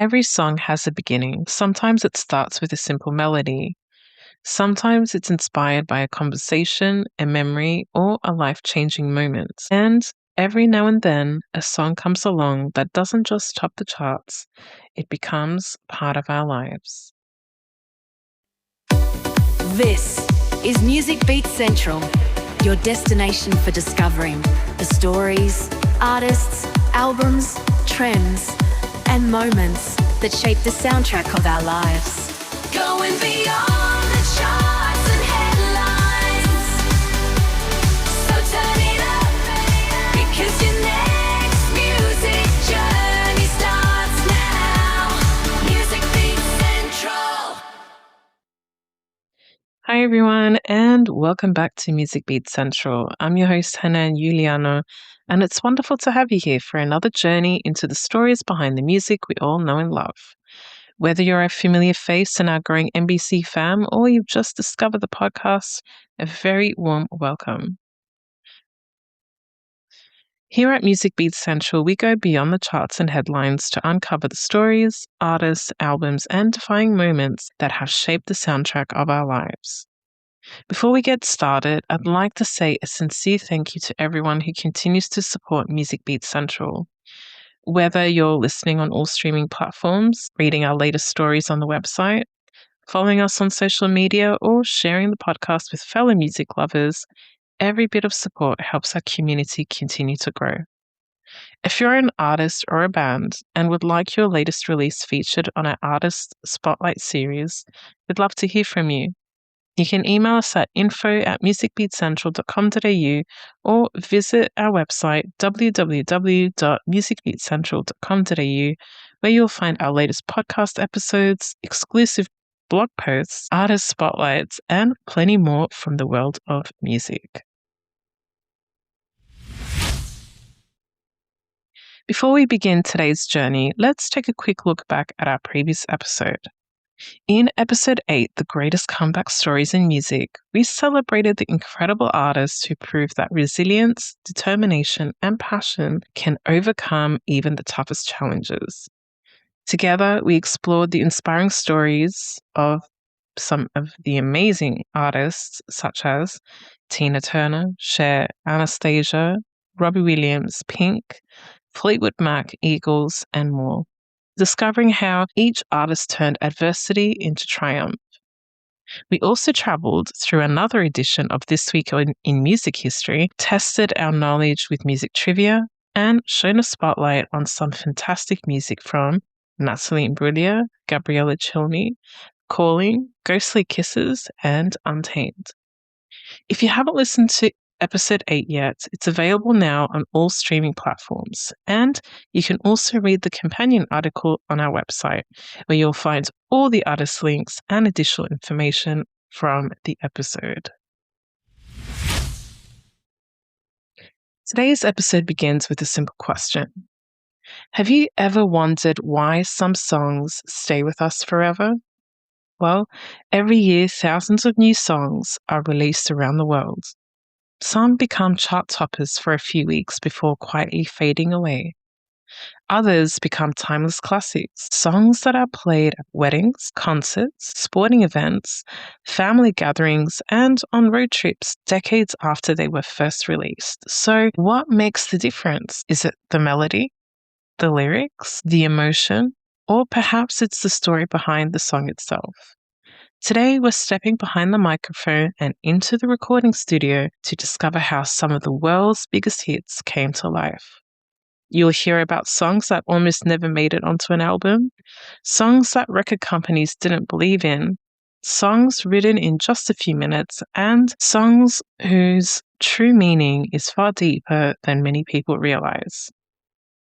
Every song has a beginning. Sometimes it starts with a simple melody. Sometimes it's inspired by a conversation, a memory, or a life-changing moment. And every now and then, a song comes along that doesn't just top the charts, it becomes part of our lives. This is Music Beat Central, your destination for discovering the stories, artists, albums, trends, and moments that shape the soundtrack of our lives. Going beyond the charts and headlines. So turn it up, because your next music journey starts now. Music Beat Central. Hi everyone, and welcome back to Music Beat Central. I'm your host Hannah Juliano, and it's wonderful to have you here for another journey into the stories behind the music we all know and love. Whether you're a familiar face in our growing NBC fam or you've just discovered the podcast, a very warm welcome. Here at Music Beat Central, we go beyond the charts and headlines to uncover the stories, artists, albums, and defining moments that have shaped the soundtrack of our lives. Before we get started, I'd like to say a sincere thank you to everyone who continues to support Music Beat Central. Whether you're listening on all streaming platforms, reading our latest stories on the website, following us on social media, or sharing the podcast with fellow music lovers, every bit of support helps our community continue to grow. If you're an artist or a band and would like your latest release featured on our Artist Spotlight series, we'd love to hear from you. You can email us at info@musicbeatcentral.com.au or visit our website www.musicbeatcentral.com.au, where you'll find our latest podcast episodes, exclusive blog posts, artist spotlights, and plenty more from the world of music. Before we begin today's journey, let's take a quick look back at our previous episode. In episode 8, The Greatest Comeback Stories in Music, we celebrated the incredible artists who proved that resilience, determination, and passion can overcome even the toughest challenges. Together, we explored the inspiring stories of some of the amazing artists such as Tina Turner, Cher, Anastasia, Robbie Williams, Pink, Fleetwood Mac, Eagles, and more, discovering how each artist turned adversity into triumph. We also traveled through another edition of This Week in Music History, tested our knowledge with music trivia, and shone a spotlight on some fantastic music from Natalie Imbruglia, Gabriella Cilmi, Calling, Ghostly Kisses, and Untamed. If you haven't listened to Episode 8 yet, it's available now on all streaming platforms, and you can also read the companion article on our website, where you'll find all the artist links and additional information from the episode. Today's episode begins with a simple question. Have you ever wondered why some songs stay with us forever? Well, every year thousands of new songs are released around the world. Some become chart toppers for a few weeks before quietly fading away. Others become timeless classics, songs that are played at weddings, concerts, sporting events, family gatherings, and on road trips decades after they were first released. So, what makes the difference? Is it the melody, the lyrics, the emotion, or perhaps it's the story behind the song itself? Today, we're stepping behind the microphone and into the recording studio to discover how some of the world's biggest hits came to life. You'll hear about songs that almost never made it onto an album, songs that record companies didn't believe in, songs written in just a few minutes, and songs whose true meaning is far deeper than many people realize.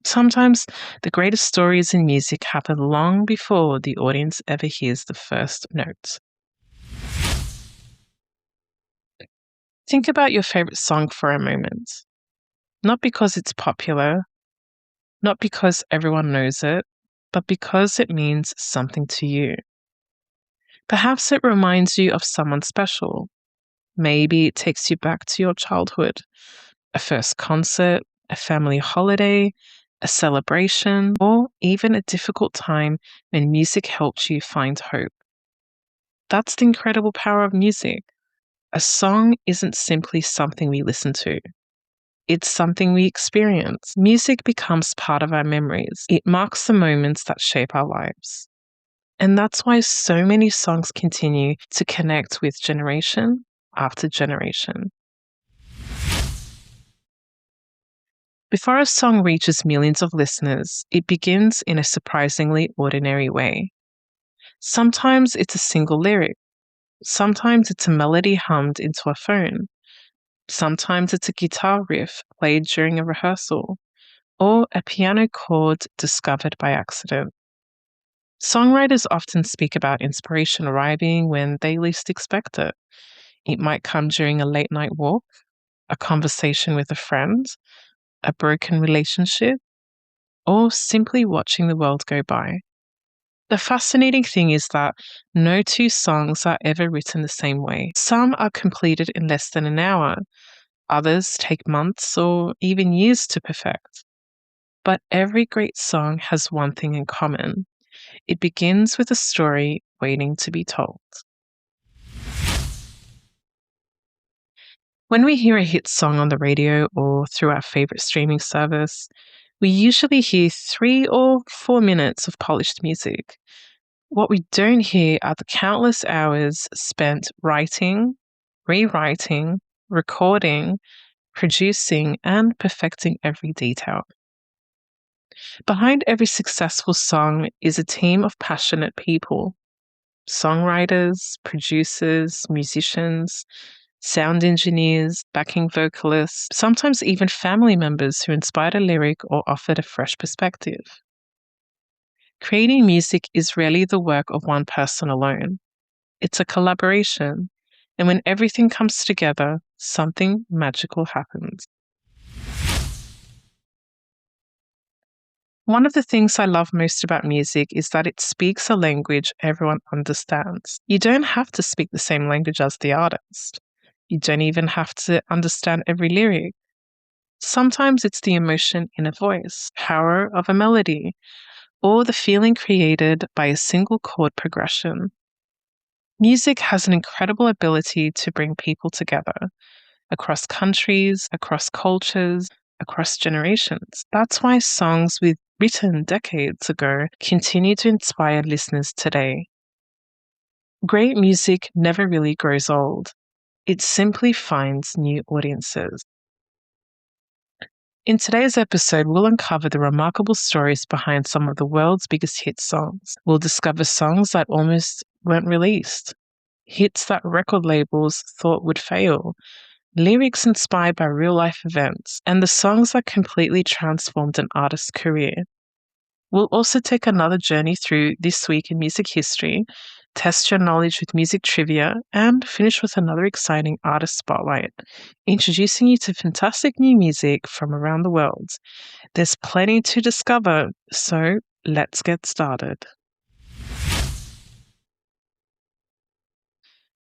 Sometimes the greatest stories in music happen long before the audience ever hears the first note. Think about your favorite song for a moment. Not because it's popular, not because everyone knows it, but because it means something to you. Perhaps it reminds you of someone special. Maybe it takes you back to your childhood, a first concert, a family holiday, a celebration, or even a difficult time when music helped you find hope. That's the incredible power of music. A song isn't simply something we listen to. It's something we experience. Music becomes part of our memories. It marks the moments that shape our lives. And that's why so many songs continue to connect with generation after generation. Before a song reaches millions of listeners, it begins in a surprisingly ordinary way. Sometimes it's a single lyric. Sometimes it's a melody hummed into a phone. Sometimes it's a guitar riff played during a rehearsal, or a piano chord discovered by accident. Songwriters often speak about inspiration arriving when they least expect it. It might come during a late night walk, a conversation with a friend, a broken relationship, or simply watching the world go by. The fascinating thing is that no two songs are ever written the same way. Some are completed in less than an hour, others take months or even years to perfect. But every great song has one thing in common. It begins with a story waiting to be told. When we hear a hit song on the radio or through our favorite streaming service, we usually hear 3 or 4 minutes of polished music. What we don't hear are the countless hours spent writing, rewriting, recording, producing, and perfecting every detail. Behind every successful song is a team of passionate people: songwriters, producers, musicians, sound engineers, backing vocalists, sometimes even family members who inspired a lyric or offered a fresh perspective. Creating music is rarely the work of one person alone. It's a collaboration, and when everything comes together, something magical happens. One of the things I love most about music is that it speaks a language everyone understands. You don't have to speak the same language as the artist. You don't even have to understand every lyric. Sometimes it's the emotion in a voice, power of a melody, or the feeling created by a single chord progression. Music has an incredible ability to bring people together across countries, across cultures, across generations. That's why songs written decades ago continue to inspire listeners today. Great music never really grows old. It simply finds new audiences. In today's episode, we'll uncover the remarkable stories behind some of the world's biggest hit songs. We'll discover songs that almost weren't released, hits that record labels thought would fail, lyrics inspired by real-life events, and the songs that completely transformed an artist's career. We'll also take another journey through this week in music history, test your knowledge with music trivia, and finish with another exciting artist spotlight, introducing you to fantastic new music from around the world. There's plenty to discover, so let's get started.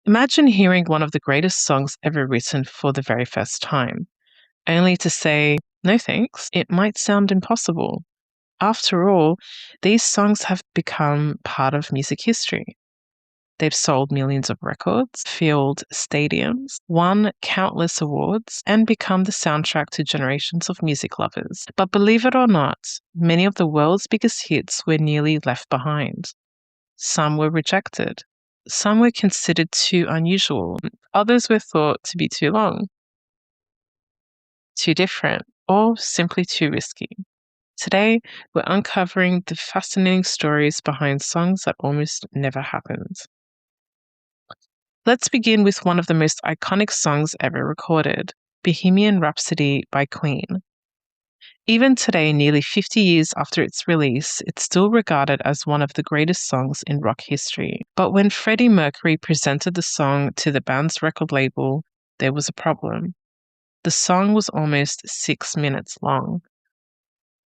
Imagine hearing one of the greatest songs ever written for the very first time, only to say, no thanks, it might sound impossible. After all, these songs have become part of music history. They've sold millions of records, filled stadiums, won countless awards, and become the soundtrack to generations of music lovers. But believe it or not, many of the world's biggest hits were nearly left behind. Some were rejected. Some were considered too unusual. Others were thought to be too long, too different, or simply too risky. Today, we're uncovering the fascinating stories behind songs that almost never happened. Let's begin with one of the most iconic songs ever recorded, Bohemian Rhapsody by Queen. Even today, nearly 50 years after its release, it's still regarded as one of the greatest songs in rock history. But when Freddie Mercury presented the song to the band's record label, there was a problem. The song was almost 6 minutes long.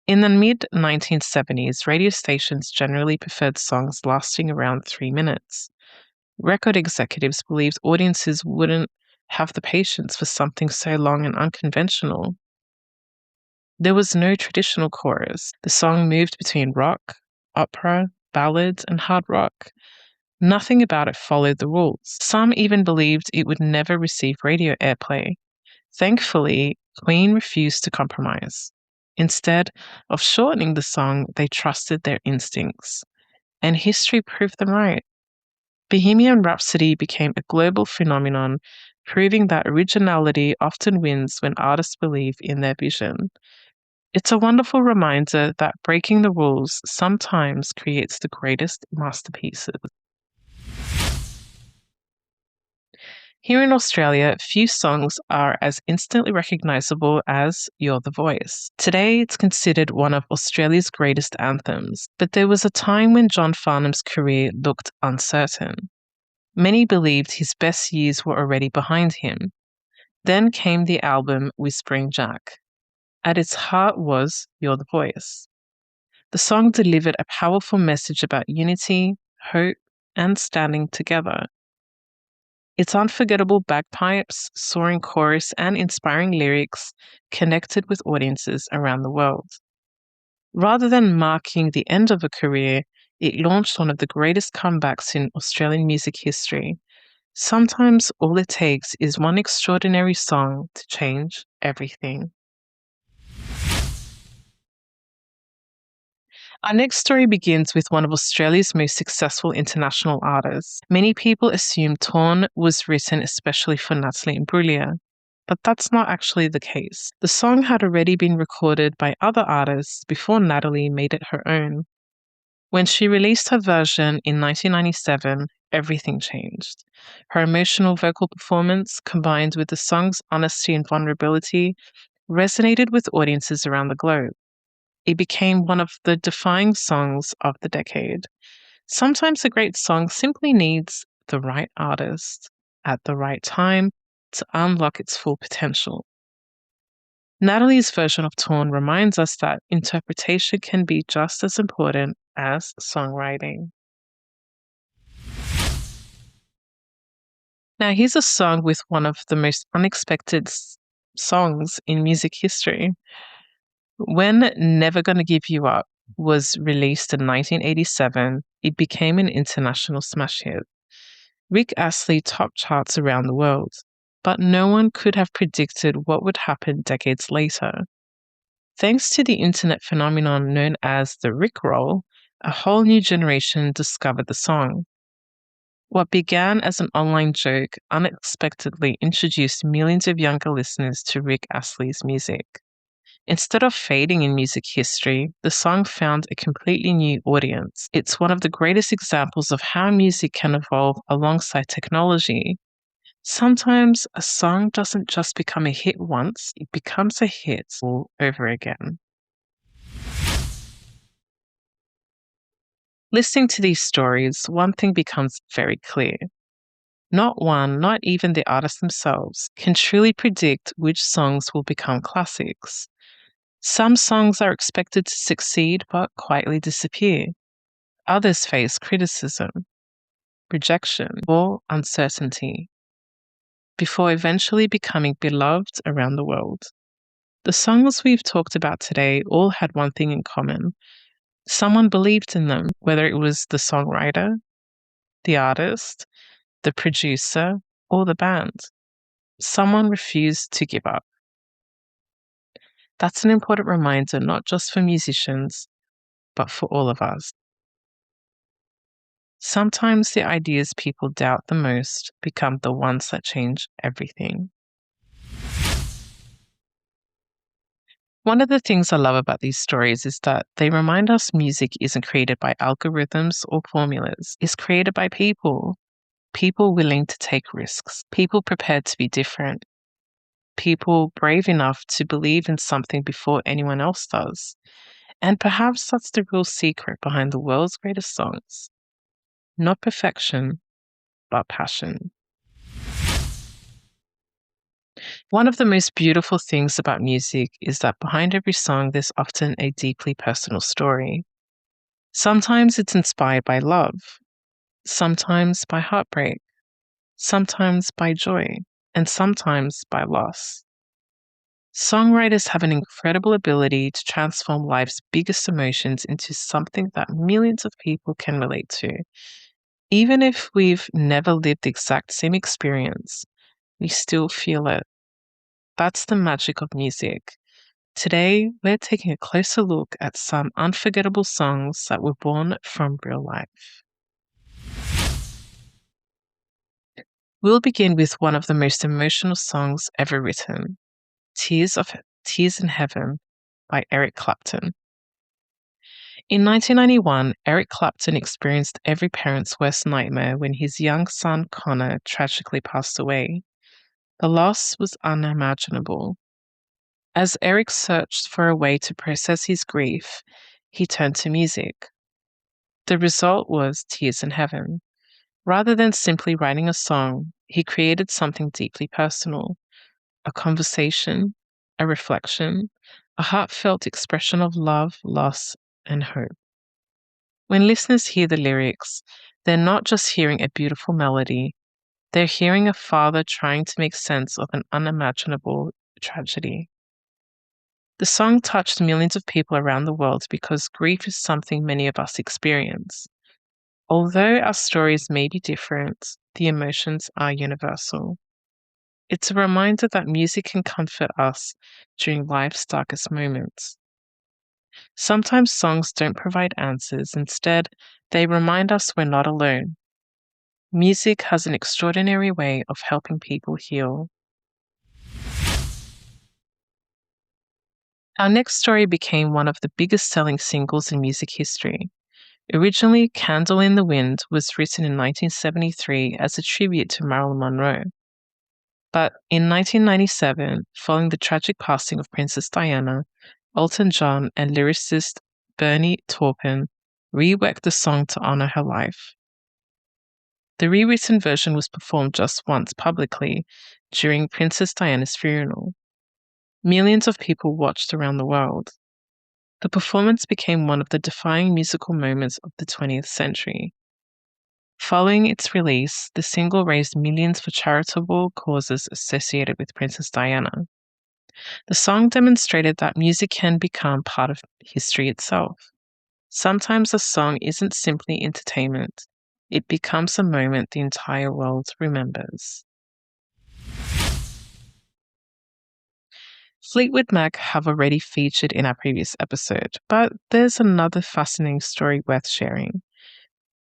In the mid-1970s, radio stations generally preferred songs lasting around 3 minutes. Record executives believed audiences wouldn't have the patience for something so long and unconventional. There was no traditional chorus. The song moved between rock, opera, ballads, and hard rock. Nothing about it followed the rules. Some even believed it would never receive radio airplay. Thankfully, Queen refused to compromise. Instead of shortening the song, they trusted their instincts. And history proved them right. Bohemian Rhapsody became a global phenomenon, proving that originality often wins when artists believe in their vision. It's a wonderful reminder that breaking the rules sometimes creates the greatest masterpieces. Here in Australia, few songs are as instantly recognisable as You're the Voice. Today, it's considered one of Australia's greatest anthems, but there was a time when John Farnham's career looked uncertain. Many believed his best years were already behind him. Then came the album Whispering Jack. At its heart was You're the Voice. The song delivered a powerful message about unity, hope, and standing together. Its unforgettable bagpipes, soaring chorus, and inspiring lyrics connected with audiences around the world. Rather than marking the end of a career, it launched one of the greatest comebacks in Australian music history. Sometimes all it takes is one extraordinary song to change everything. Our next story begins with one of Australia's most successful international artists. Many people assume Torn was written especially for Natalie Imbruglia, but that's not actually the case. The song had already been recorded by other artists before Natalie made it her own. When she released her version in 1997, everything changed. Her emotional vocal performance, combined with the song's honesty and vulnerability, resonated with audiences around the globe. It became one of the defining songs of the decade. Sometimes a great song simply needs the right artist at the right time to unlock its full potential. Natalie's version of Torn reminds us that interpretation can be just as important as songwriting. Now, here's a song with one of the most unexpected songs in music history. When Never Gonna Give You Up was released in 1987, it became an international smash hit. Rick Astley topped charts around the world, but no one could have predicted what would happen decades later. Thanks to the internet phenomenon known as the Rickroll, a whole new generation discovered the song. What began as an online joke unexpectedly introduced millions of younger listeners to Rick Astley's music. Instead of fading in music history, the song found a completely new audience. It's one of the greatest examples of how music can evolve alongside technology. Sometimes a song doesn't just become a hit once, it becomes a hit all over again. Listening to these stories, one thing becomes very clear. Not one, not even the artists themselves, can truly predict which songs will become classics. Some songs are expected to succeed but quietly disappear. Others face criticism, rejection, or uncertainty before eventually becoming beloved around the world. The songs we've talked about today all had one thing in common. Someone believed in them, whether it was the songwriter, the artist, the producer, or the band. Someone refused to give up. That's an important reminder, not just for musicians, but for all of us. Sometimes the ideas people doubt the most become the ones that change everything. One of the things I love about these stories is that they remind us music isn't created by algorithms or formulas. It's created by people. People willing to take risks. People prepared to be different. People brave enough to believe in something before anyone else does. And perhaps that's the real secret behind the world's greatest songs. Not perfection, but passion. One of the most beautiful things about music is that behind every song, there's often a deeply personal story. Sometimes it's inspired by love, sometimes by heartbreak, sometimes by joy, and sometimes by loss. Songwriters have an incredible ability to transform life's biggest emotions into something that millions of people can relate to. Even if we've never lived the exact same experience, we still feel it. That's the magic of music. Today, we're taking a closer look at some unforgettable songs that were born from real life. We'll begin with one of the most emotional songs ever written, Tears in Heaven by Eric Clapton. In 1991, Eric Clapton experienced every parent's worst nightmare when his young son Connor tragically passed away. The loss was unimaginable. As Eric searched for a way to process his grief, he turned to music. The result was Tears in Heaven. Rather than simply writing a song, he created something deeply personal, a conversation, a reflection, a heartfelt expression of love, loss, and hope. When listeners hear the lyrics, they're not just hearing a beautiful melody, they're hearing a father trying to make sense of an unimaginable tragedy. The song touched millions of people around the world because grief is something many of us experience. Although our stories may be different, the emotions are universal. It's a reminder that music can comfort us during life's darkest moments. Sometimes songs don't provide answers, instead, they remind us we're not alone. Music has an extraordinary way of helping people heal. Our next story became one of the biggest selling singles in music history. Originally, Candle in the Wind was written in 1973 as a tribute to Marilyn Monroe. But in 1997, following the tragic passing of Princess Diana, Elton John and lyricist Bernie Taupin reworked the song to honor her life. The rewritten version was performed just once publicly during Princess Diana's funeral. Millions of people watched around the world. The performance became one of the defining musical moments of the 20th century. Following its release, the single raised millions for charitable causes associated with Princess Diana. The song demonstrated that music can become part of history itself. Sometimes a song isn't simply entertainment, it becomes a moment the entire world remembers. Fleetwood Mac have already featured in our previous episode, but there's another fascinating story worth sharing.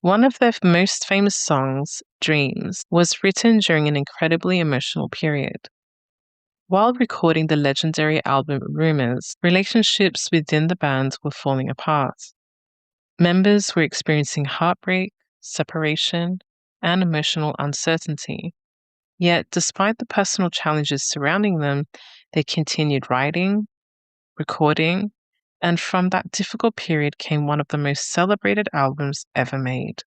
One of their most famous songs, Dreams, was written during an incredibly emotional period. While recording the legendary album Rumours, relationships within the band were falling apart. Members were experiencing heartbreak, separation, and emotional uncertainty. Yet, despite the personal challenges surrounding them, they continued writing, recording, and from that difficult period came one of the most celebrated albums ever made.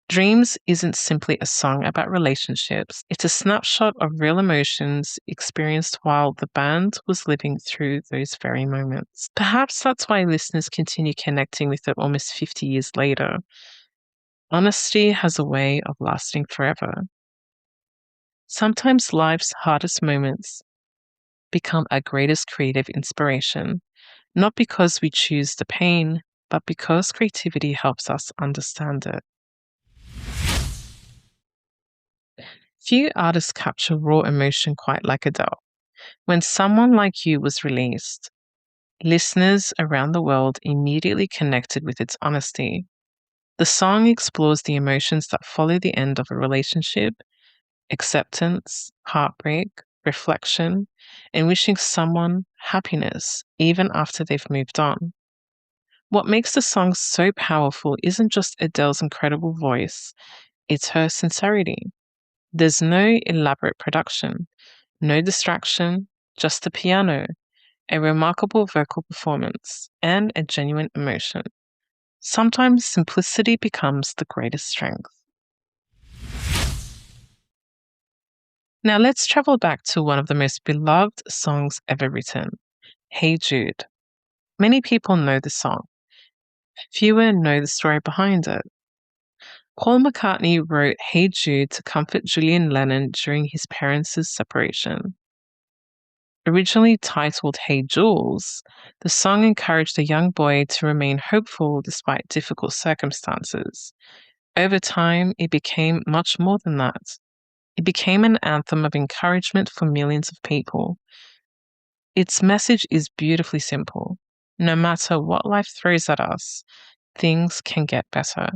Dreams isn't simply a song about relationships, it's a snapshot of real emotions experienced while the band was living through those very moments. Perhaps that's why listeners continue connecting with it almost 50 years later. Honesty has a way of lasting forever. Sometimes life's hardest moments become our greatest creative inspiration, not because we choose the pain, but because creativity helps us understand it. Few artists capture raw emotion quite like Adele. When Someone Like You was released, listeners around the world immediately connected with its honesty. The song explores the emotions that follow the end of a relationship, acceptance, heartbreak, reflection, and wishing someone happiness even after they've moved on. What makes the song so powerful isn't just Adele's incredible voice, it's her sincerity. There's no elaborate production, no distraction, just the piano, a remarkable vocal performance, and a genuine emotion. Sometimes simplicity becomes the greatest strength. Now let's travel back to one of the most beloved songs ever written, Hey Jude. Many people know the song. Fewer know the story behind it. Paul McCartney wrote Hey Jude to comfort Julian Lennon during his parents' separation. Originally titled Hey Jules, the song encouraged a young boy to remain hopeful despite difficult circumstances. Over time, it became much more than that. It became an anthem of encouragement for millions of people. Its message is beautifully simple. No matter what life throws at us, things can get better.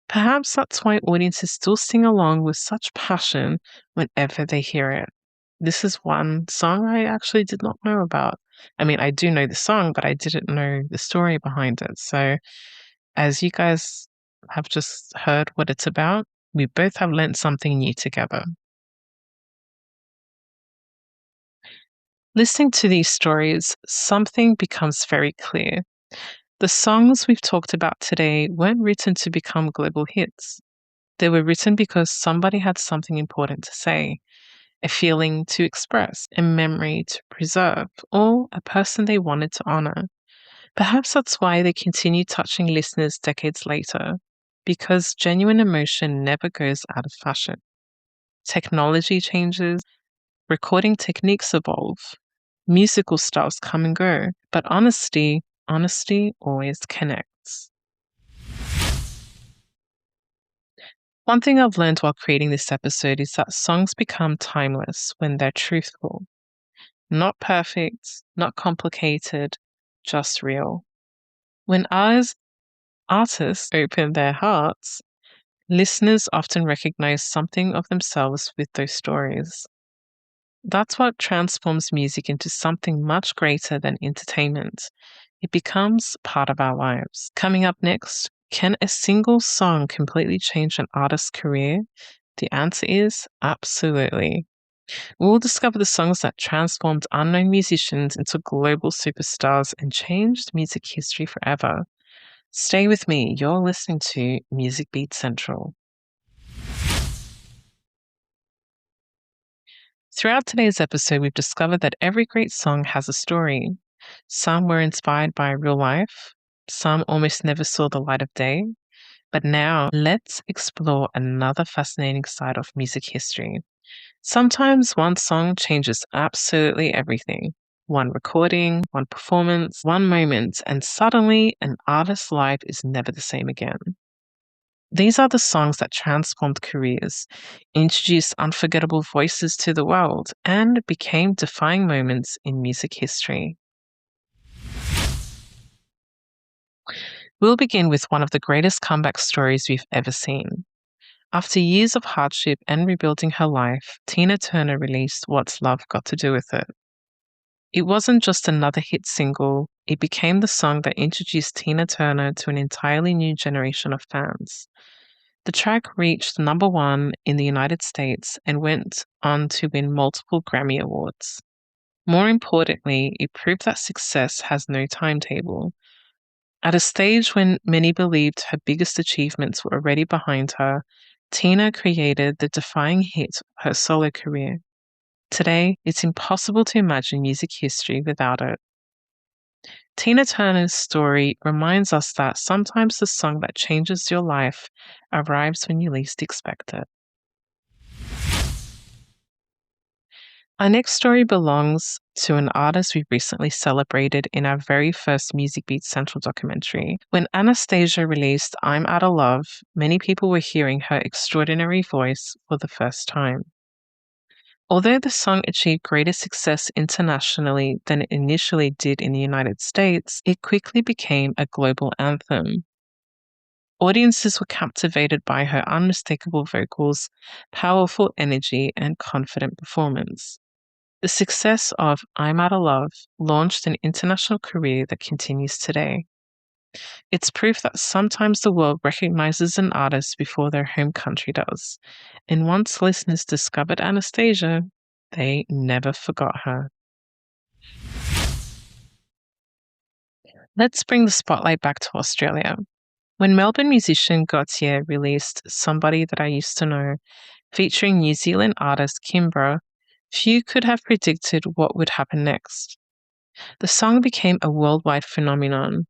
Perhaps that's why audiences still sing along with such passion whenever they hear it. This is one song I actually did not know about. I mean, I do know the song, but I didn't know the story behind it. So, as you guys have just heard what it's about, we both have learnt something new together. Listening to these stories, something becomes very clear. The songs we've talked about today weren't written to become global hits. They were written because somebody had something important to say, a feeling to express, a memory to preserve, or a person they wanted to honor. Perhaps that's why they continue touching listeners decades later, because genuine emotion never goes out of fashion. Technology changes, recording techniques evolve, musical styles come and go, but honesty always connects. One thing I've learned while creating this episode is that songs become timeless when they're truthful. Not perfect, not complicated, just real. When artists open their hearts, listeners often recognize something of themselves with those stories. That's what transforms music into something much greater than entertainment. It becomes part of our lives. Coming up next, can a single song completely change an artist's career? The answer is absolutely. We'll discover the songs that transformed unknown musicians into global superstars and changed music history forever. Stay with me. You're listening to Music Beat Central. Throughout today's episode, we've discovered that every great song has a story. Some were inspired by real life, some almost never saw the light of day. But now, let's explore another fascinating side of music history. Sometimes one song changes absolutely everything. One recording, one performance, one moment, and suddenly an artist's life is never the same again. These are the songs that transformed careers, introduced unforgettable voices to the world, and became defining moments in music history. We'll begin with one of the greatest comeback stories we've ever seen. After years of hardship and rebuilding her life, Tina Turner released What's Love Got to Do with It? It wasn't just another hit single, it became the song that introduced Tina Turner to an entirely new generation of fans. The track reached number one in the United States and went on to win multiple Grammy Awards. More importantly, it proved that success has no timetable. At a stage when many believed her biggest achievements were already behind her, Tina created the defining hit of her solo career. Today, it's impossible to imagine music history without it. Tina Turner's story reminds us that sometimes the song that changes your life arrives when you least expect it. Our next story belongs to an artist we recently celebrated in our very first Music Beat Central documentary. When Anastasia released I'm Outta Love, many people were hearing her extraordinary voice for the first time. Although the song achieved greater success internationally than it initially did in the United States, it quickly became a global anthem. Audiences were captivated by her unmistakable vocals, powerful energy, and confident performance. The success of I'm Outta Love launched an international career that continues today. It's proof that sometimes the world recognizes an artist before their home country does. And once listeners discovered Anastasia, they never forgot her. Let's bring the spotlight back to Australia. When Melbourne musician Gautier released Somebody That I Used to Know, featuring New Zealand artist Kimbra, few could have predicted what would happen next. The song became a worldwide phenomenon.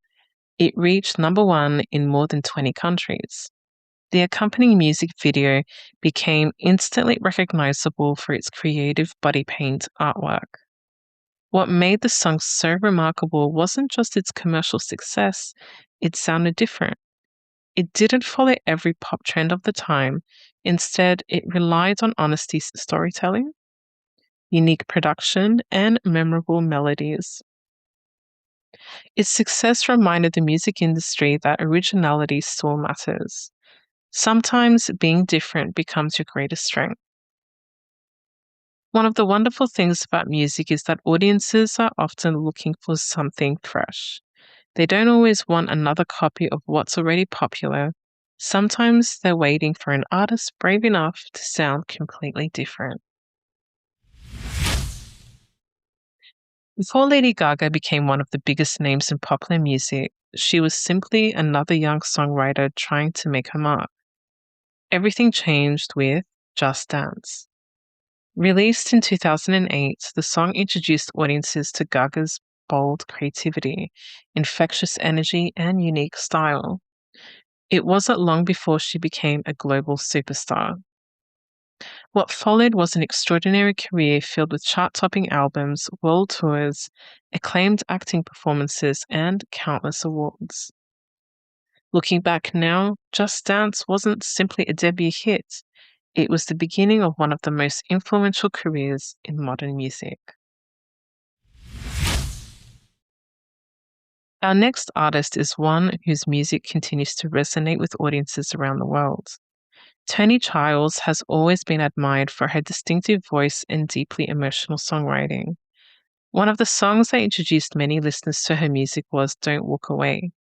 It reached number one in more than 20 countries. The accompanying music video became instantly recognizable for its creative body paint artwork. What made the song so remarkable wasn't just its commercial success, it sounded different. It didn't follow every pop trend of the time. Instead, it relied on honesty storytelling, unique production, and memorable melodies. Its success reminded the music industry that originality still matters. Sometimes being different becomes your greatest strength. One of the wonderful things about music is that audiences are often looking for something fresh. They don't always want another copy of what's already popular. Sometimes they're waiting for an artist brave enough to sound completely different. Before Lady Gaga became one of the biggest names in popular music, she was simply another young songwriter trying to make her mark. Everything changed with Just Dance. Released in 2008, the song introduced audiences to Gaga's bold creativity, infectious energy, and unique style. It wasn't long before she became a global superstar. What followed was an extraordinary career filled with chart-topping albums, world tours, acclaimed acting performances, and countless awards. Looking back now, Just Dance wasn't simply a debut hit. It was the beginning of one of the most influential careers in modern music. Our next artist is one whose music continues to resonate with audiences around the world. Toni Childs has always been admired for her distinctive voice and deeply emotional songwriting. One of the songs that introduced many listeners to her music was Don't Walk Away.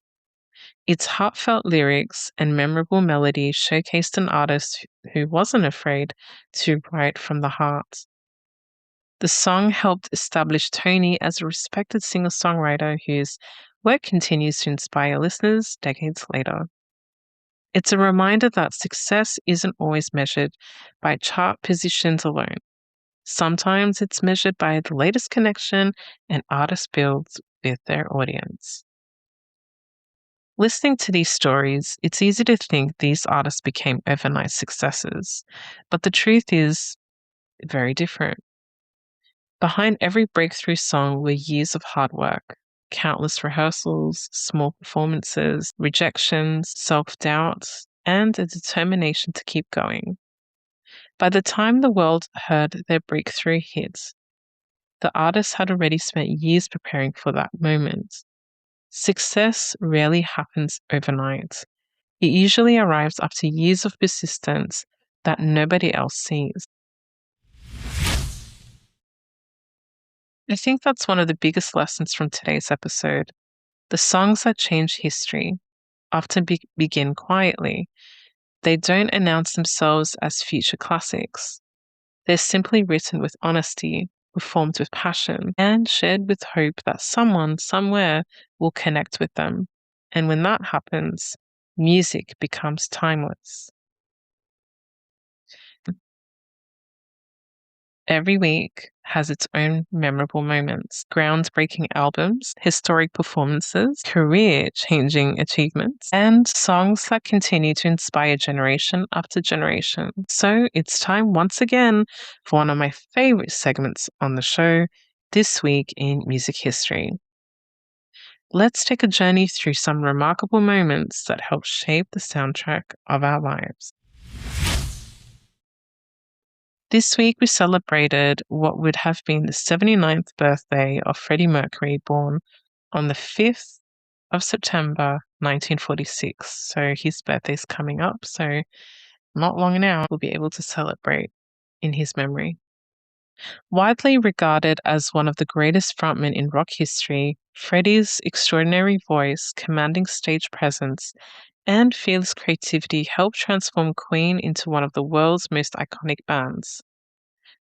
Its heartfelt lyrics and memorable melody showcased an artist who wasn't afraid to write from the heart. The song helped establish Toni as a respected singer-songwriter whose work continues to inspire listeners decades later. It's a reminder that success isn't always measured by chart positions alone. Sometimes it's measured by the latest connection an artist builds with their audience. Listening to these stories, it's easy to think these artists became overnight successes, but the truth is very different. Behind every breakthrough song were years of hard work, countless rehearsals, small performances, rejections, self-doubt, and a determination to keep going. By the time the world heard their breakthrough hits, the artists had already spent years preparing for that moment. Success rarely happens overnight. It usually arrives after years of persistence that nobody else sees. I think that's one of the biggest lessons from today's episode. The songs that change history often begin quietly. They don't announce themselves as future classics. They're simply written with honesty, performed with passion, and shared with hope that someone, somewhere, will connect with them. And when that happens, music becomes timeless. Every week has its own memorable moments, groundbreaking albums, historic performances, career-changing achievements, and songs that continue to inspire generation after generation. So it's time once again for one of my favorite segments on the show, This Week in Music History. Let's take a journey through some remarkable moments that help shape the soundtrack of our lives. This week we celebrated what would have been the 79th birthday of Freddie Mercury, born on the 5th of September 1946. So his birthday's coming up, so not long now we'll be able to celebrate in his memory. Widely regarded as one of the greatest frontmen in rock history, Freddie's extraordinary voice, commanding stage presence, and fearless creativity helped transform Queen into one of the world's most iconic bands.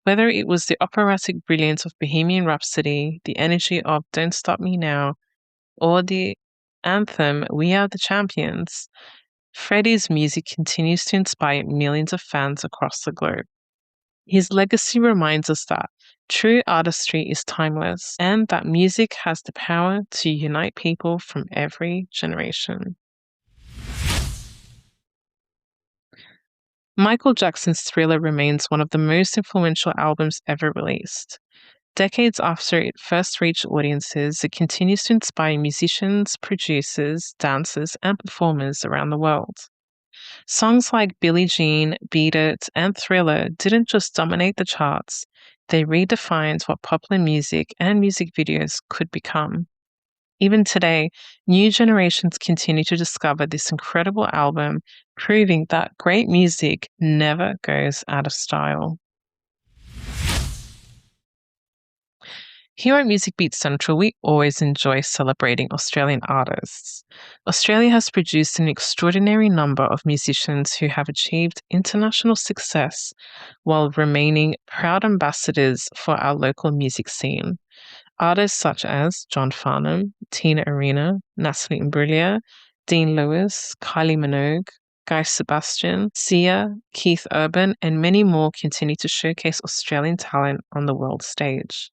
Whether it was the operatic brilliance of Bohemian Rhapsody, the energy of Don't Stop Me Now, or the anthem We Are the Champions, Freddie's music continues to inspire millions of fans across the globe. His legacy reminds us that true artistry is timeless and that music has the power to unite people from every generation. Michael Jackson's Thriller remains one of the most influential albums ever released. Decades after it first reached audiences, it continues to inspire musicians, producers, dancers, and performers around the world. Songs like Billie Jean, Beat It, and Thriller didn't just dominate the charts, they redefined what popular music and music videos could become. Even today, new generations continue to discover this incredible album, proving that great music never goes out of style. Here at Music Beat Central, we always enjoy celebrating Australian artists. Australia has produced an extraordinary number of musicians who have achieved international success while remaining proud ambassadors for our local music scene. Artists such as John Farnham, Tina Arena, Natalie Imbruglia, Dean Lewis, Kylie Minogue, Guy Sebastian, Sia, Keith Urban, and many more continue to showcase Australian talent on the world stage.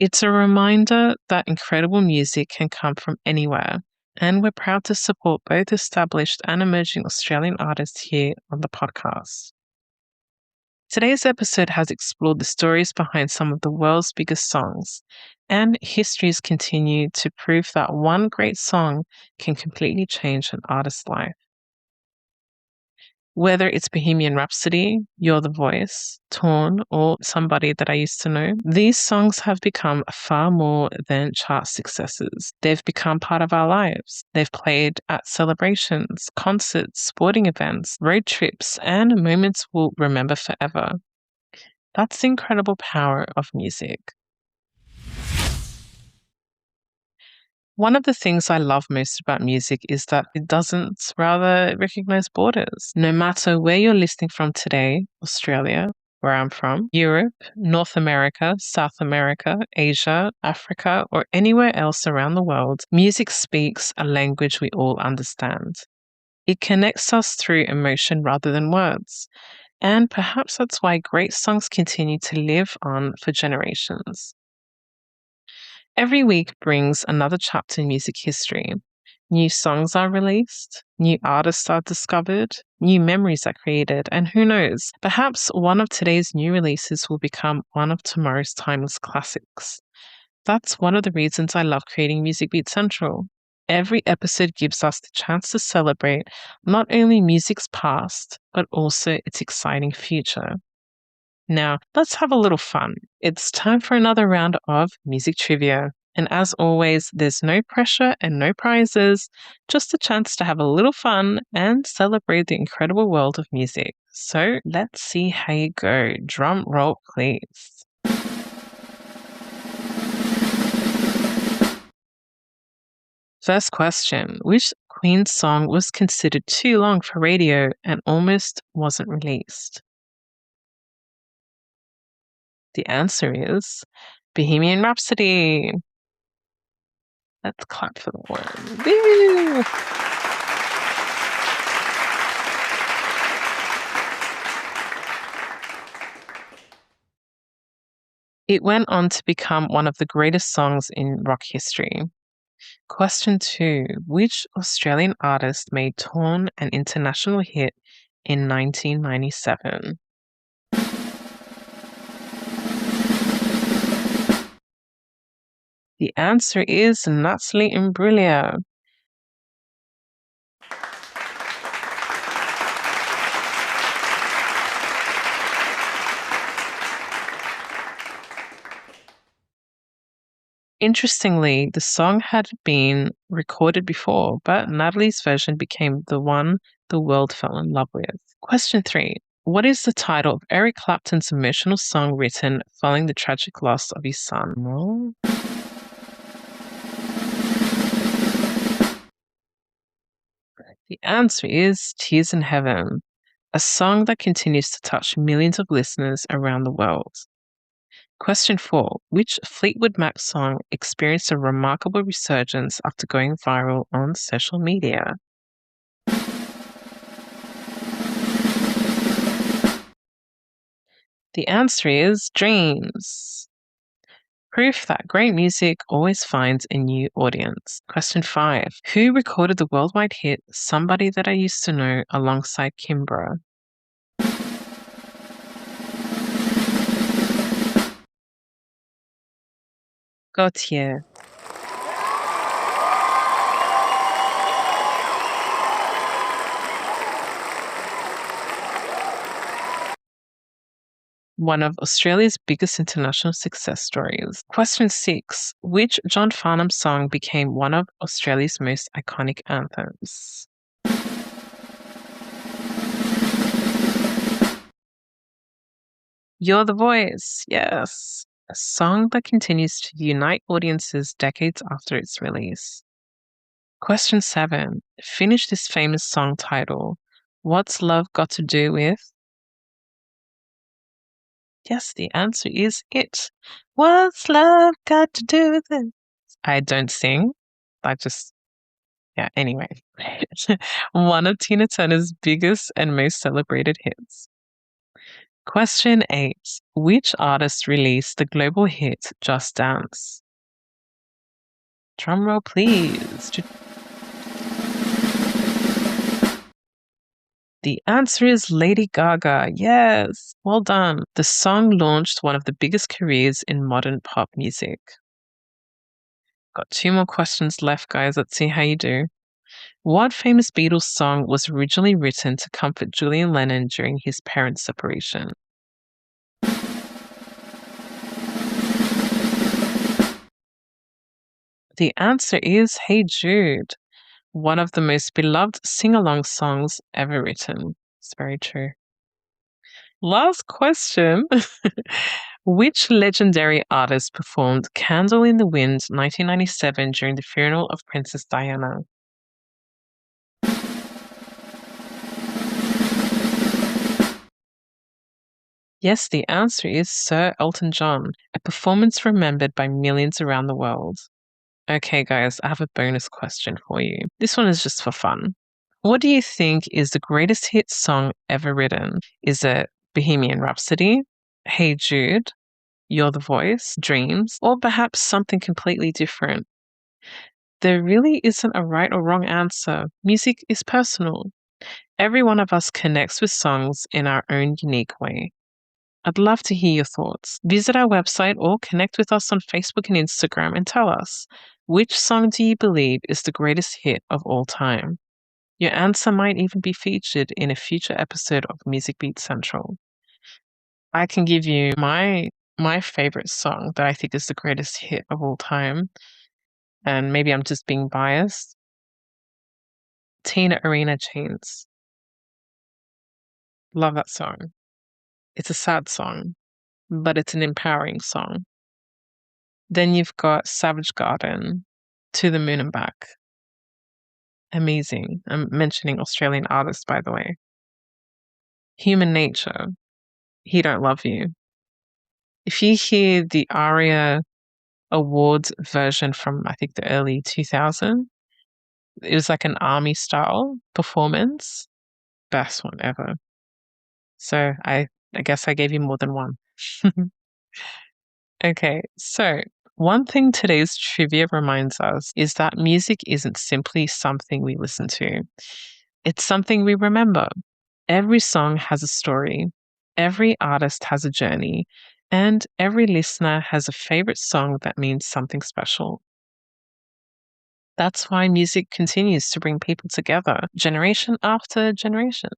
It's a reminder that incredible music can come from anywhere, and we're proud to support both established and emerging Australian artists here on the podcast. Today's episode has explored the stories behind some of the world's biggest songs, and histories continue to prove that one great song can completely change an artist's life. Whether it's Bohemian Rhapsody, You're the Voice, Torn, or Somebody That I Used to Know, these songs have become far more than chart successes. They've become part of our lives. They've played at celebrations, concerts, sporting events, road trips, and moments we'll remember forever. That's the incredible power of music. One of the things I love most about music is that it doesn't rather recognize borders. No matter where you're listening from today, Australia, where I'm from, Europe, North America, South America, Asia, Africa, or anywhere else around the world, music speaks a language we all understand. It connects us through emotion rather than words. And perhaps that's why great songs continue to live on for generations. Every week brings another chapter in music history. New songs are released, new artists are discovered, new memories are created, and who knows, perhaps one of today's new releases will become one of tomorrow's timeless classics. That's one of the reasons I love creating Music Beat Central. Every episode gives us the chance to celebrate not only music's past, but also its exciting future. Now, let's have a little fun. It's time for another round of music trivia. And as always, there's no pressure and no prizes, just a chance to have a little fun and celebrate the incredible world of music. So let's see how you go. Drum roll, please. First question, which Queen song was considered too long for radio and almost wasn't released? The answer is Bohemian Rhapsody. Let's clap for the one. Woo! It went on to become one of the greatest songs in rock history. Question 2. Which Australian artist made Torn an international hit in 1997? The answer is Natalie Imbruglia. Interestingly, the song had been recorded before, but Natalie's version became the one the world fell in love with. Question 3. What is the title of Eric Clapton's emotional song written following the tragic loss of his son? Well, the answer is Tears in Heaven, a song that continues to touch millions of listeners around the world. Question 4. Which Fleetwood Mac song experienced a remarkable resurgence after going viral on social media? The answer is Dreams. Proof that great music always finds a new audience. Question 5. Who recorded the worldwide hit Somebody That I Used to Know alongside Kimbra? Gautier. One of Australia's biggest international success stories. Question 6. Which John Farnham song became one of Australia's most iconic anthems? You're the Voice, yes. A song that continues to unite audiences decades after its release. Question 7. Finish this famous song title. What's love got to do with? Yes, the answer is it. What's love got to do with it? I don't sing. Anyway. One of Tina Turner's biggest and most celebrated hits. Question 8. Which artist released the global hit Just Dance? Drumroll, please. The answer is Lady Gaga. Yes, well done. The song launched one of the biggest careers in modern pop music. Got 2 more questions left, guys. Let's see how you do. What famous Beatles song was originally written to comfort Julian Lennon during his parents' separation? The answer is Hey Jude, one of the most beloved sing-along songs ever written. It's very true. Last question. Which legendary artist performed Candle in the Wind 1997 during the funeral of Princess Diana? Yes, the answer is Sir Elton John, a performance remembered by millions around the world. Okay, guys, I have a bonus question for you. This one is just for fun. What do you think is the greatest hit song ever written? Is it Bohemian Rhapsody, Hey Jude, You're the Voice, Dreams, or perhaps something completely different? There really isn't a right or wrong answer. Music is personal. Every one of us connects with songs in our own unique way. I'd love to hear your thoughts. Visit our website or connect with us on Facebook and Instagram and tell us, which song do you believe is the greatest hit of all time? Your answer might even be featured in a future episode of Music Beat Central. I can give you my favorite song that I think is the greatest hit of all time, and maybe I'm just being biased. Tina Arena Chains. Love that song. It's a sad song, but it's an empowering song. Then you've got Savage Garden, To the Moon and Back. Amazing. I'm mentioning Australian artists, by the way. Human Nature, He Don't Love You. If you hear the ARIA Awards version from, I think, the early 2000s, it was like an army style performance. Best one ever. So I guess I gave you more than one. Okay, so one thing today's trivia reminds us is that music isn't simply something we listen to. It's something we remember. Every song has a story, every artist has a journey, and every listener has a favorite song that means something special. That's why music continues to bring people together, generation after generation.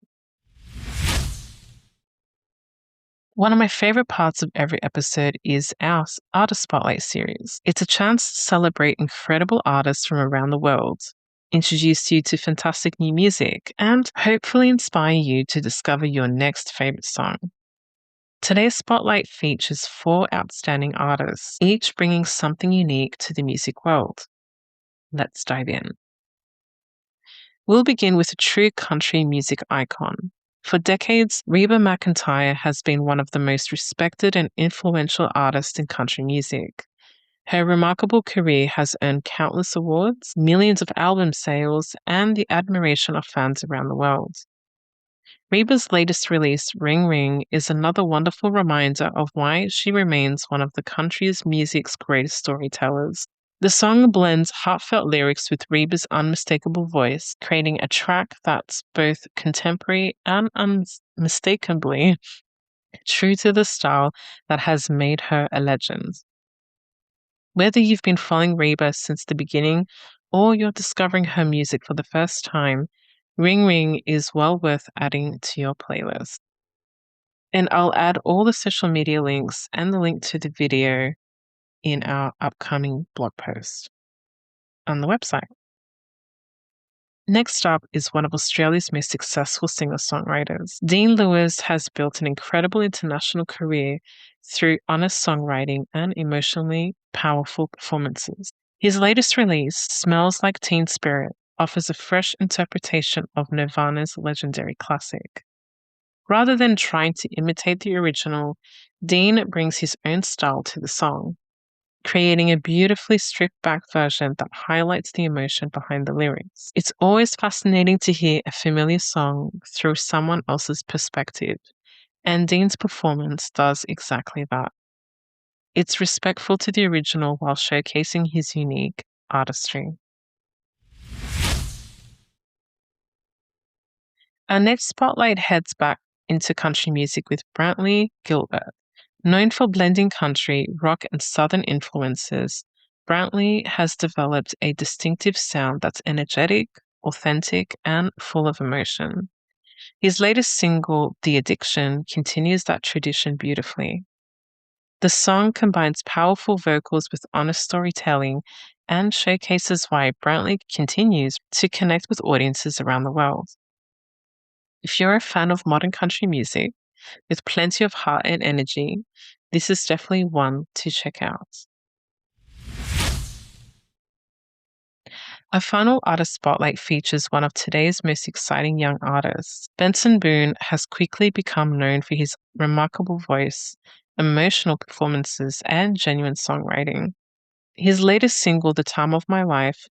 One of my favorite parts of every episode is our Artist Spotlight series. It's a chance to celebrate incredible artists from around the world, introduce you to fantastic new music, and hopefully inspire you to discover your next favorite song. Today's Spotlight features 4 outstanding artists, each bringing something unique to the music world. Let's dive in. We'll begin with a true country music icon. For decades, Reba McEntire has been one of the most respected and influential artists in country music. Her remarkable career has earned countless awards, millions of album sales, and the admiration of fans around the world. Reba's latest release, Ring Ring, is another wonderful reminder of why she remains one of the country's music's greatest storytellers. The song blends heartfelt lyrics with Reba's unmistakable voice, creating a track that's both contemporary and unmistakably true to the style that has made her a legend. Whether you've been following Reba since the beginning or you're discovering her music for the first time, Ring Ring is well worth adding to your playlist. And I'll add all the social media links and the link to the video in our upcoming blog post on the website. Next up is one of Australia's most successful singer-songwriters. Dean Lewis has built an incredible international career through honest songwriting and emotionally powerful performances. His latest release, Smells Like Teen Spirit, offers a fresh interpretation of Nirvana's legendary classic. Rather than trying to imitate the original, Dean brings his own style to the song, creating a beautifully stripped back version that highlights the emotion behind the lyrics. It's always fascinating to hear a familiar song through someone else's perspective, and Dean's performance does exactly that. It's respectful to the original while showcasing his unique artistry. Our next spotlight heads back into country music with Brantley Gilbert. Known for blending country, rock, and southern influences, Brantley has developed a distinctive sound that's energetic, authentic, and full of emotion. His latest single, The Addiction, continues that tradition beautifully. The song combines powerful vocals with honest storytelling and showcases why Brantley continues to connect with audiences around the world. If you're a fan of modern country music, with plenty of heart and energy, this is definitely one to check out. Our final artist spotlight features one of today's most exciting young artists. Benson Boone has quickly become known for his remarkable voice, emotional performances, and genuine songwriting. His latest single, The Time of My Life,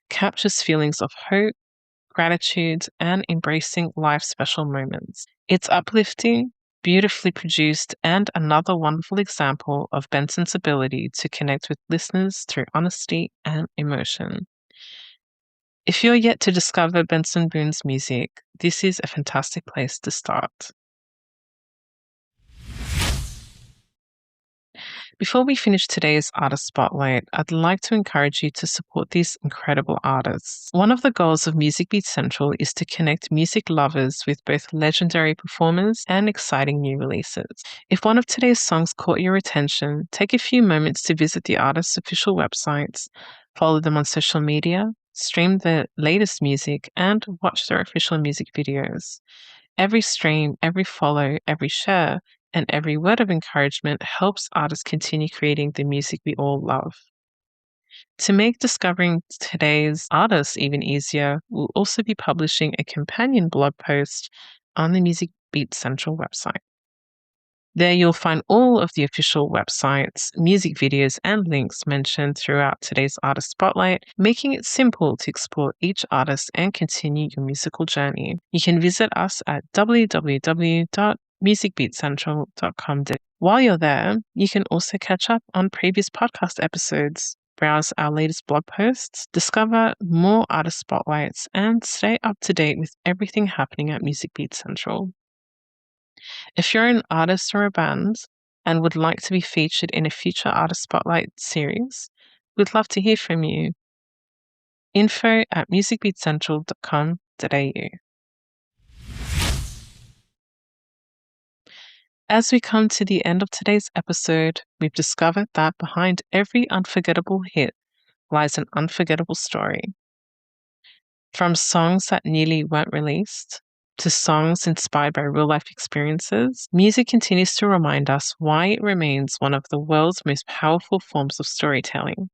captures feelings of hope, gratitude, and embracing life's special moments. It's uplifting, beautifully produced, and another wonderful example of Benson's ability to connect with listeners through honesty and emotion. If you're yet to discover Benson Boone's music, this is a fantastic place to start. Before we finish today's artist spotlight, I'd like to encourage you to support these incredible artists. One of the goals of Music Beat Central is to connect music lovers with both legendary performers and exciting new releases. If one of today's songs caught your attention, take a few moments to visit the artist's official websites, follow them on social media, stream their latest music, and watch their official music videos. Every stream, every follow, every share, and every word of encouragement helps artists continue creating the music we all love. To make discovering today's artists even easier, we'll also be publishing a companion blog post on the Music Beat Central website. There you'll find all of the official websites, music videos, and links mentioned throughout today's artist spotlight, making it simple to explore each artist and continue your musical journey. You can visit us at www.musicbeatcentral.com. While you're there, you can also catch up on previous podcast episodes, browse our latest blog posts, discover more artist spotlights, and stay up to date with everything happening at Music Beat Central. If you're an artist or a band and would like to be featured in a future Artist Spotlight series, we'd love to hear from you. info@musicbeatcentral.com.au. As we come to the end of today's episode, we've discovered that behind every unforgettable hit lies an unforgettable story. From songs that nearly weren't released to songs inspired by real-life experiences, music continues to remind us why it remains one of the world's most powerful forms of storytelling.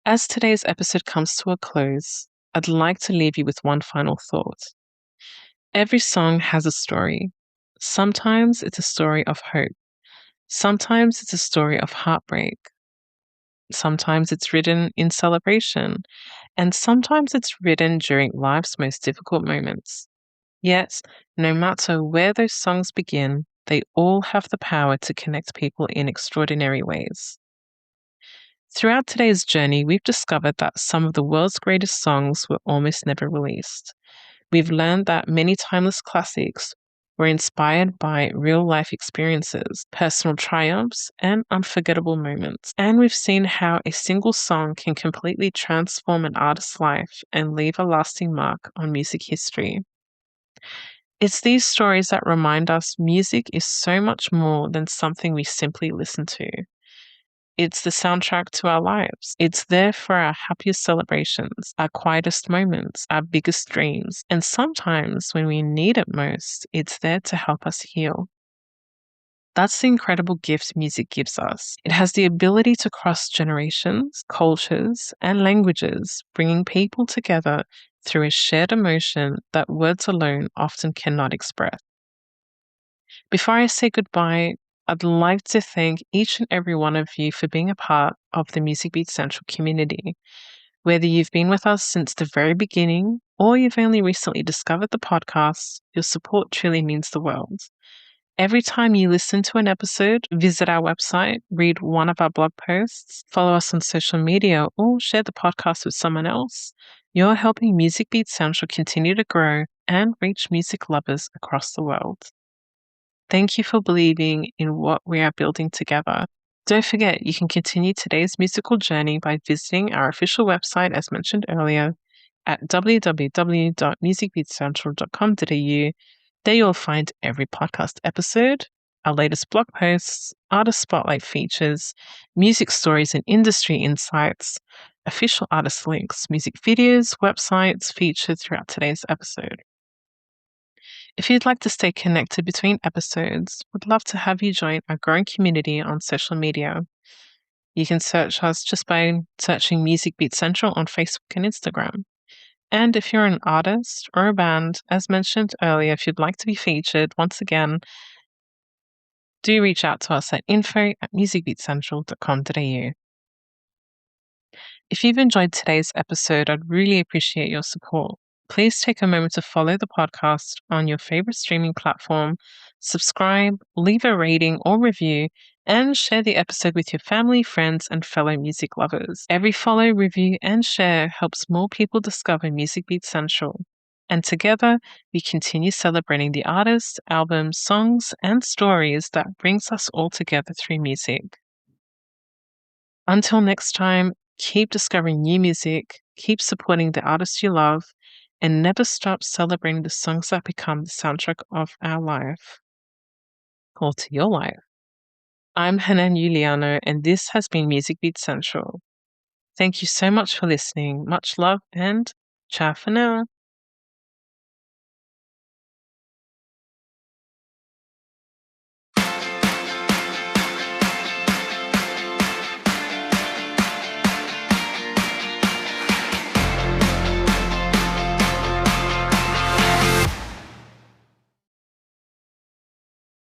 As today's episode comes to a close, I'd like to leave you with one final thought. Every song has a story. Sometimes it's a story of hope. Sometimes it's a story of heartbreak. Sometimes it's written in celebration. And sometimes it's written during life's most difficult moments. Yet, no matter where those songs begin, they all have the power to connect people in extraordinary ways. Throughout today's journey, we've discovered that some of the world's greatest songs were almost never released. We've learned that many timeless classics We're inspired by real life experiences, personal triumphs, and unforgettable moments. And we've seen how a single song can completely transform an artist's life and leave a lasting mark on music history. It's these stories that remind us music is so much more than something we simply listen to. It's the soundtrack to our lives. It's there for our happiest celebrations, our quietest moments, our biggest dreams, and sometimes when we need it most, it's there to help us heal. That's the incredible gift music gives us. It has the ability to cross generations, cultures, and languages, bringing people together through a shared emotion that words alone often cannot express. Before I say goodbye, I'd like to thank each and every one of you for being a part of the Music Beat Central community. Whether you've been with us since the very beginning or you've only recently discovered the podcast, your support truly means the world. Every time you listen to an episode, visit our website, read one of our blog posts, follow us on social media, or share the podcast with someone else, you're helping Music Beat Central continue to grow and reach music lovers across the world. Thank you for believing in what we are building together. Don't forget, you can continue today's musical journey by visiting our official website, as mentioned earlier, at www.musicbeatcentral.com.au. There you'll find every podcast episode, our latest blog posts, artist spotlight features, music stories and industry insights, official artist links, music videos, websites featured throughout today's episode. If you'd like to stay connected between episodes, we'd love to have you join our growing community on social media. You can search us just by searching Music Beat Central on Facebook and Instagram. And if you're an artist or a band, as mentioned earlier, if you'd like to be featured, once again, do reach out to us at info@musicbeatcentral.com.au. If you've enjoyed today's episode, I'd really appreciate your support. Please take a moment to follow the podcast on your favorite streaming platform, subscribe, leave a rating or review, and share the episode with your family, friends, and fellow music lovers. Every follow, review, and share helps more people discover Music Beat Central. And together, we continue celebrating the artists, albums, songs, and stories that brings us all together through music. Until next time, keep discovering new music, keep supporting the artists you love, and never stop celebrating the songs that become the soundtrack of our life, or to your life. I'm Hanan Juliano, and this has been Music Beat Central. Thank you so much for listening. Much love, and ciao for now.